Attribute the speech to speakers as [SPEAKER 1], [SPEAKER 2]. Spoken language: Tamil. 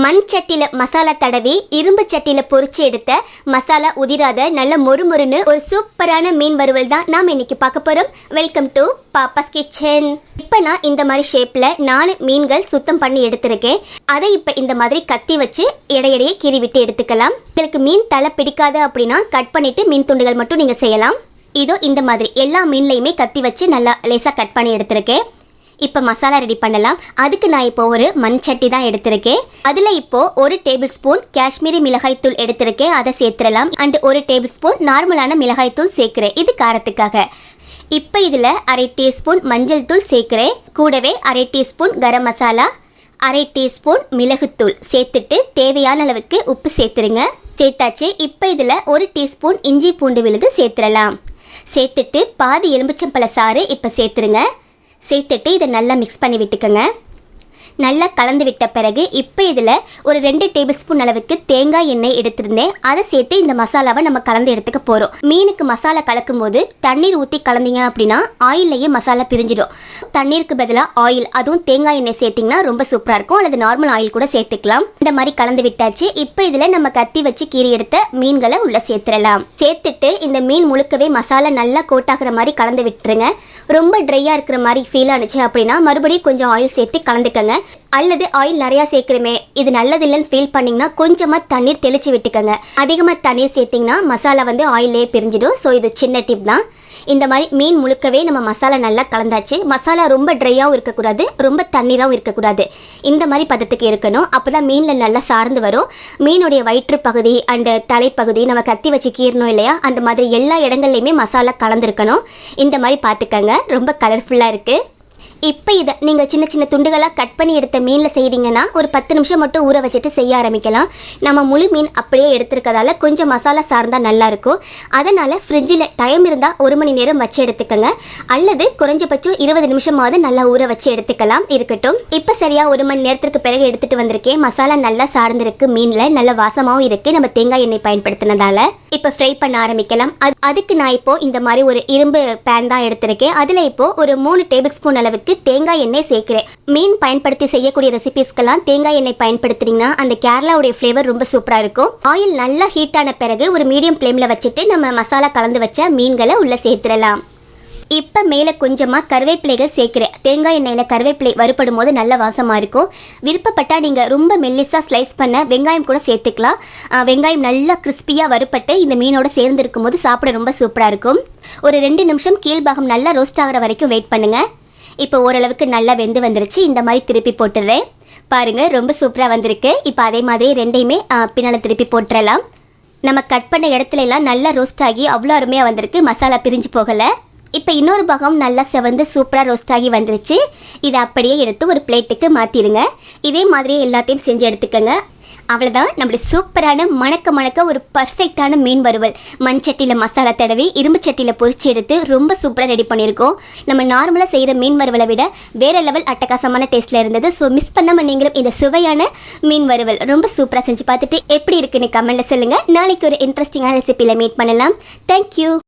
[SPEAKER 1] மண் சட்டியில மசாலா தடவி இரும்பு சட்டியில பொரிச்சு எடுத்த மசாலா உதிராத நல்ல மொறுமொறுன்னு ஒரு சூப்பரான மீன் வறுவல் தான் நாம் இன்னைக்கு பார்க்க போறோம். Welcome to Pappa's kitchen. இப்ப நான் இந்த மாதிரி ஷேப்ல 4 மீன்கள் சுத்தம் பண்ணி எடுத்திருக்கேன். அதை இப்ப இந்த மாதிரி கத்தி வச்சு இடையிடையே கீறி விட்டு எடுத்துக்கலாம். உங்களுக்கு மீன் தலை பிடிக்காது அப்படின்னா கட் பண்ணிட்டு மீன் துண்டுகள் மட்டும் நீங்க செய்யலாம். இதோ இந்த மாதிரி எல்லா மீன்லையுமே கத்தி வச்சு நல்லா லேசா கட் பண்ணி எடுத்திருக்கேன். இப்போ மசாலா ரெடி பண்ணலாம். அதுக்கு நான் இப்போ ஒரு மண் சட்டி தான் எடுத்திருக்கேன். அதில் இப்போ 1 டேபிள் ஸ்பூன் காஷ்மீரி மிளகாய் தூள் எடுத்திருக்கேன், அதை சேர்த்துடலாம். அண்ட் 1 டேபிள் ஸ்பூன் நார்மலான மிளகாய் தூள் சேர்க்கிறேன், இது காரத்துக்காக. இப்போ இதில் 1/2 டீஸ்பூன் மஞ்சள் தூள் சேர்க்கிறேன். கூடவே 1/2 டீஸ்பூன் கரம் மசாலா, 1/2 டீஸ்பூன் மிளகுத்தூள் சேர்த்துட்டு தேவையான அளவுக்கு உப்பு சேர்த்துருங்க. சேர்த்தாச்சு. இப்போ இதில் 1 டீஸ்பூன் இஞ்சி பூண்டு விழுது சேர்த்துடலாம். சேர்த்துட்டு பாதி எலுமிச்சம்பழ சாறு இப்போ சேர்த்துருங்க. சேர்த்துட்டு இதை நல்லா மிக்ஸ் பண்ணி விட்டுக்கோங்க. நல்லா கலந்து விட்ட பிறகு இப்போ இதில் ஒரு 2 டேபிள் ஸ்பூன் அளவுக்கு தேங்காய் எண்ணெய் எடுத்திருந்தேன், அதை சேர்த்து இந்த மசாலாவை நம்ம கலந்து எடுத்துக்க போகிறோம். மீனுக்கு மசாலா கலக்கும் போது தண்ணீர் ஊற்றி கலந்தீங்க அப்படின்னா ஆயிலையே மசாலா பிரிஞ்சிடும். தண்ணீருக்கு பதிலாக ஆயில், அதுவும் தேங்காய் எண்ணெய் சேர்த்திங்கன்னா ரொம்ப சூப்பராக இருக்கும். அல்லது நார்மல் ஆயில் கூட சேர்த்துக்கலாம். இந்த மாதிரி கலந்து விட்டாச்சு. இப்போ இதில் நம்ம கத்தி வச்சு கீறி எடுத்த மீன்களை உள்ளே சேர்த்துடலாம். சேர்த்துட்டு இந்த மீன் முழுக்கவே மசாலா நல்லா கோட்டாகிற மாதிரி கலந்து விட்டுருங்க. ரொம்ப ட்ரையாக இருக்கிற மாதிரி ஃபீல் ஆனிச்சு அப்படின்னா மறுபடியும் கொஞ்சம் ஆயில் சேர்த்து கலந்துக்கங்க. அல்லது ஆயில் நிறையா சேர்க்குறமே இது நல்லதில்லைன்னு ஃபீல் பண்ணிங்கன்னா கொஞ்சமாக தண்ணீர் தெளித்து விட்டுக்கோங்க. அதிகமாக தண்ணீர் சேர்த்திங்கன்னா மசாலா ஆயிலே பிரிஞ்சிடும். ஸோ இது சின்ன டிப் தான். இந்த மாதிரி மீன் முழுக்கவே நம்ம மசாலா நல்லா கலந்தாச்சு. மசாலா ரொம்ப ட்ரையாகவும் இருக்கக்கூடாது, ரொம்ப தண்ணீராகவும் இருக்கக்கூடாது. இந்த மாதிரி பதத்துக்கு இருக்கணும். அப்போ தான் மீனில் நல்லா சார்ந்து வரும். மீனுடைய வயிற்று பகுதி அண்ட் தலைப்பகுதி நம்ம கத்தி வச்சு கீறணும் இல்லையா, அந்த மாதிரி எல்லா இடங்கள்லையுமே மசாலா கலந்துருக்கணும். இந்த மாதிரி பார்த்துக்கங்க. ரொம்ப கலர்ஃபுல்லாக இருக்குது. இப்போ இதை நீங்கள் சின்ன சின்ன துண்டுகளாக கட் பண்ணி எடுத்த மீனில் செய்கிறீங்கன்னா ஒரு 10 நிமிஷம் மட்டும் ஊற வச்சுட்டு செய்ய ஆரம்பிக்கலாம். நம்ம முழு மீன் அப்படியே எடுத்துருக்கதால கொஞ்சம் மசாலா சார்ந்தால் நல்லாயிருக்கும். அதனால் ஃப்ரிட்ஜில் டைம் இருந்தால் 1 மணி நேரம் வச்சு எடுத்துக்கோங்க. அல்லது குறைஞ்சபட்சம் 20 நிமிஷமாவது நல்லா ஊற வச்சு எடுத்துக்கலாம். இருக்கட்டும். இப்போ சரியாக 1 மணி நேரத்துக்கு பிறகு எடுத்துகிட்டு வந்திருக்கேன். மசாலா நல்லா சார்ந்திருக்கு, மீனில் நல்ல வாசமாகவும் இருக்குது நம்ம தேங்காய் எண்ணெய் பயன்படுத்தினதால. இப்போ ஃப்ரை பண்ண ஆரம்பிக்கலாம். அதுக்கு நான் இப்போது இந்த மாதிரி ஒரு இரும்பு பேன் தான் எடுத்திருக்கேன். அதில் இப்போது ஒரு 3 டேபிள் ஸ்பூன் அளவுக்கு தேங்காய் எண்ணெய் சேர்க்கிறேன். மீன் பயன்படுத்தி செய்யக்கூடிய ரெசிபிஸ்க்கெல்லாம் தேங்காய் எண்ணெய் பயன்படுத்தினீங்கன்னா அந்த கேரளாவுடைய ஃப்ளேவர் ரொம்ப சூப்பராக இருக்கும். ஆயில் நல்லா ஹீட் ஆன பிறகு ஒரு மீடியம் ஃப்ளேமில் வச்சுட்டு நம்ம மசாலா கலந்து வச்ச மீன்களை உள்ளே சேர்த்துடலாம். இப்போ மேலே கொஞ்சமாக கருவேப்பிலைகள் சேர்க்குறேன். தேங்காய் எண்ணெயில் கருவேப்பிலை வறுப்படும் போது நல்ல வாசமாக இருக்கும். விருப்பப்பட்டால் நீங்கள் ரொம்ப மெல்லிஸாக ஸ்லைஸ் பண்ண வெங்காயம் கூட சேர்த்துக்கலாம். வெங்காயம் நல்லா கிறிஸ்பியாக வறுப்பட்டு இந்த மீனோட சேர்ந்து இருக்கும் போது சாப்பிட ரொம்ப சூப்பராக இருக்கும். ஒரு 2 நிமிஷம் கீழ்பாகம் நல்லா ரோஸ்ட் ஆகிற வரைக்கும் வெயிட் பண்ணுங்கள். இப்போ ஓரளவுக்கு நல்லா வெந்து வந்துருச்சு. இந்த மாதிரி திருப்பி போட்டுடுறேன். பாருங்கள், ரொம்ப சூப்பராக வந்திருக்கு. இப்போ அதே மாதிரி ரெண்டையுமே பின்னால் திருப்பி போட்டுடலாம். நம்ம கட் பண்ண இடத்துல எல்லாம் நல்லா ரோஸ்ட் ஆகி அவ்வளோ அருமையாக வந்திருக்கு. மசாலா பிரிஞ்சு போகலை. இப்போ இன்னொரு பாகம் நல்லா செவந்து சூப்பராக ரோஸ்ட் ஆகி வந்துருச்சு. இதை அப்படியே எடுத்து ஒரு பிளேட்டுக்கு மாற்றிடுங்க. இதே மாதிரியே எல்லாத்தையும் செஞ்சு எடுத்துக்கோங்க. அவ்வளோதான், நம்மளுக்கு சூப்பரான மணக்க ஒரு பர்ஃபெக்டான மீன் வறுவல். மண் சட்டியில் மசாலா தடவி இரும்பு சட்டியில் பொரிச்சு எடுத்து ரொம்ப சூப்பராக ரெடி பண்ணியிருக்கோம். நம்ம நார்மலாக செய்கிற மீன் வறுவலை விட வேறு லெவல் அட்டகாசமான டேஸ்ட்டில் இருந்தது. ஸோ மிஸ் பண்ணாமல் நீங்களும் இந்த சுவையான மீன் வறுவல் ரொம்ப சூப்பராக செஞ்சு பார்த்துட்டு எப்படி இருக்குன்னு கமெண்ட்டில் சொல்லுங்கள். நாளைக்கு ஒரு இன்ட்ரெஸ்டிங்கான ரெசிபியில் மீட் பண்ணலாம். தேங்க்யூ.